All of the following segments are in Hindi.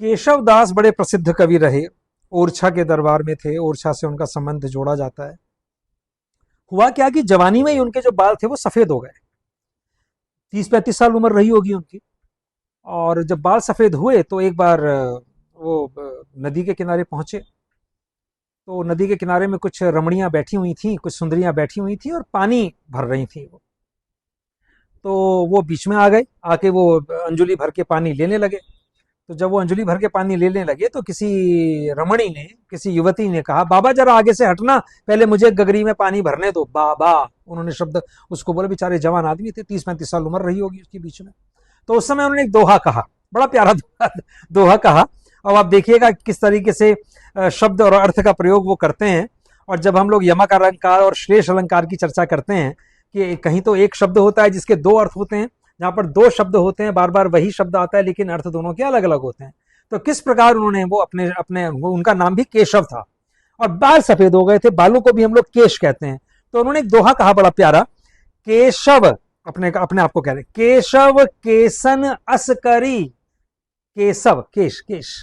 केशव दास बड़े प्रसिद्ध कवि रहे, ओरछा के दरबार में थे, ओरछा से उनका संबंध जोड़ा जाता है। हुआ क्या कि जवानी में ही उनके जो बाल थे वो सफेद हो गए। 30-35 साल उम्र रही होगी उनकी, और जब बाल सफेद हुए तो एक बार वो नदी के किनारे पहुंचे। तो नदी के किनारे में कुछ रमणियां बैठी हुई थी, कुछ सुंदरियां बैठी हुई थी और पानी भर रही थी वो। तो वो बीच में आ गए, आके वो अंजुली भर के पानी लेने लगे। तो जब वो अंजुली भर के पानी लेने लगे तो किसी रमणी ने, किसी युवती ने कहा, बाबा जरा आगे से हटना, पहले मुझे गगरी में पानी भरने दो बाबा। उन्होंने शब्द उसको बोला। बेचारे जवान आदमी थे, 30-35 साल उम्र रही होगी उसके बीच में। तो उस समय उन्होंने एक दोहा कहा, बड़ा प्यारा दोहा कहा। अब आप देखिएगा किस तरीके से शब्द और अर्थ का प्रयोग वो करते हैं। और जब हम लोग यमक अलंकार और श्लेष अलंकार की चर्चा करते हैं कि कहीं तो एक शब्द होता है जिसके दो अर्थ होते हैं, जहां पर दो शब्द होते हैं, बार बार वही शब्द आता है लेकिन अर्थ दोनों के अलग अलग होते हैं। तो किस प्रकार उन्होंने वो अपने उनका नाम भी केशव था और बाल सफेद हो गए थे, बालों को भी हम लोग केश कहते हैं। तो उन्होंने एक दोहा कहा बड़ा प्यारा, केशव, अपने आप को कह रहे, केशव केसन असकरी, केशव केश केश,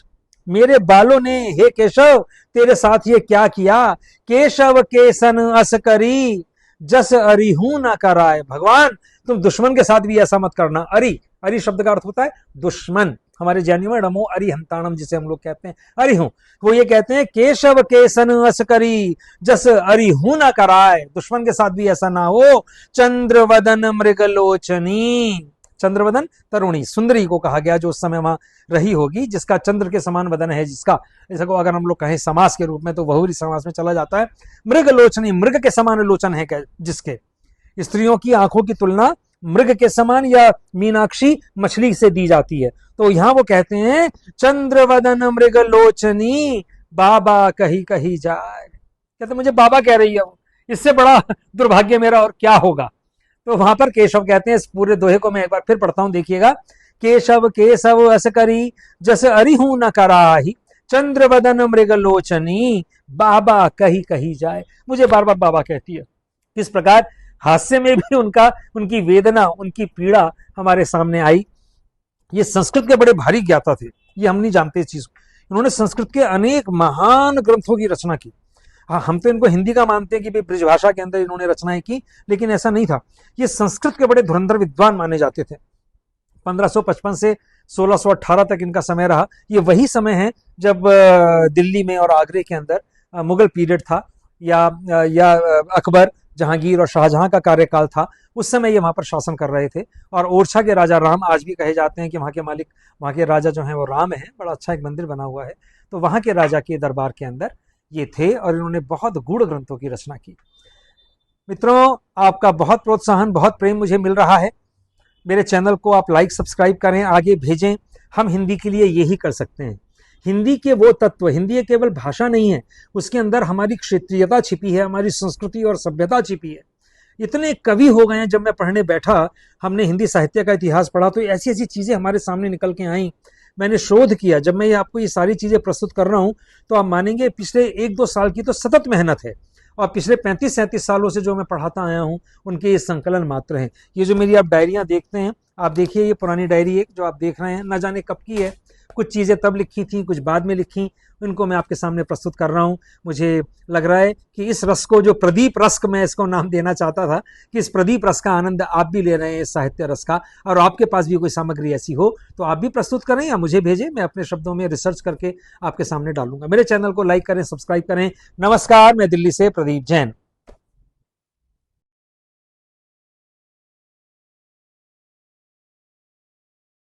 मेरे बालों ने हे केशव तेरे साथ ये क्या किया। केशव केसन असकरी जस अरिहू ना कराए। भगवान तुम दुश्मन के साथ भी ऐसा मत करना। अरि, अरि शब्द का अर्थ होता है दुश्मन। हमारे जैनी में रमो अरिहंताणम जिसे हम लोग कहते हैं, अरिहू, वो ये कहते हैं केशव केसन असकरी जस अरिहू ना कराए, दुश्मन के साथ भी ऐसा ना हो। चंद्रवदन मृगलोचनी, चंद्रवदन तरुणी, सुंदरी को कहा गया जो उस समय वहां रही होगी, जिसका चंद्र के समान वदन है, जिसका, इसको अगर हम लोग कहें समास के रूप में तो बहुव्रीहि समास में चला जाता है। मृगलोचनी, मृग के समान लोचन है जिसके, स्त्रियों की आंखों की तुलना मृग के समान या मीनाक्षी मछली से दी जाती है। तो यहां वो कहते हैं चंद्रवदन मृगलोचनी बाबा कही कही जाए, कहते मुझे बाबा कह रही है वो, इससे बड़ा दुर्भाग्य मेरा और क्या होगा। तो वहां पर केशव कहते हैं, इस पूरे दोहे को मैं एक बार फिर पढ़ता हूं, देखिएगा। केशव केशव असकरी जस अरिहू न कराही, चंद्रवदन मृगलोचनी बाबा कही कही जाए, मुझे बार बार बाबा कहती है। इस प्रकार हास्य में भी उनकी वेदना, उनकी पीड़ा हमारे सामने आई। ये संस्कृत के बड़े भारी ज्ञाता थे, ये हम नहीं जानते इस चीज को। इन्होंने संस्कृत के अनेक महान ग्रंथों की रचना की। हाँ, हम तो इनको हिंदी का मानते हैं कि भाई ब्रजभाषा के अंदर इन्होंने रचनाएं की, लेकिन ऐसा नहीं था। ये संस्कृत के बड़े धुरंधर विद्वान माने जाते थे। 1555 से 1618 तक इनका समय रहा। ये वही समय है जब दिल्ली में और आगरे के अंदर मुगल पीरियड था, या अकबर, जहांगीर और शाहजहां का कार्यकाल था। उस समय ये वहां पर शासन कर रहे थे। और ओरछा के राजा राम, आज भी कहे जाते हैं कि वहां के मालिक, वहां के राजा जो है वो राम है। बड़ा अच्छा एक मंदिर बना हुआ है। तो वहां के राजा के दरबार के अंदर ये थे और इन्होंने बहुत गूढ़ ग्रंथों की रचना की। मित्रों, आपका बहुत प्रोत्साहन, बहुत प्रेम मुझे मिल रहा है। मेरे चैनल को आप लाइक सब्सक्राइब करें, आगे भेजें। हम हिंदी के लिए यही कर सकते हैं। हिंदी के वो तत्व, हिंदी केवल भाषा नहीं है, उसके अंदर हमारी क्षेत्रीयता छिपी है, हमारी संस्कृति और सभ्यता छिपी है। इतने कवि हो गए हैं, जब मैं पढ़ने बैठा, हमने हिंदी साहित्य का इतिहास पढ़ा तो ऐसी ऐसी चीजें हमारे सामने निकल के आई। मैंने शोध किया। जब मैं आपको ये सारी चीजें प्रस्तुत कर रहा हूं तो आप मानेंगे पिछले 1-2 साल की तो सतत मेहनत है, और पिछले 35-37 सालों से जो मैं पढ़ाता आया हूं उनके ये संकलन मात्र हैं। ये जो मेरी आप डायरियां देखते हैं, आप देखिए, ये पुरानी डायरी एक जो आप देख रहे हैं, न जाने कब की है। कुछ चीजें तब लिखी थी, कुछ बाद में लिखी, इनको मैं आपके सामने प्रस्तुत कर रहा हूं। मुझे लग रहा है कि इस रस को, जो प्रदीप रस, मैं इसको नाम देना चाहता था, कि इस प्रदीप रस का आनंद आप भी ले रहे हैं, इस साहित्य रस का। और आपके पास भी कोई सामग्री ऐसी हो तो आप भी प्रस्तुत करें या मुझे भेजें, मैं अपने शब्दों में रिसर्च करके आपके सामने डालूंगा। मेरे चैनल को लाइक करें, सब्सक्राइब करें। नमस्कार, मैं दिल्ली से प्रदीप जैन।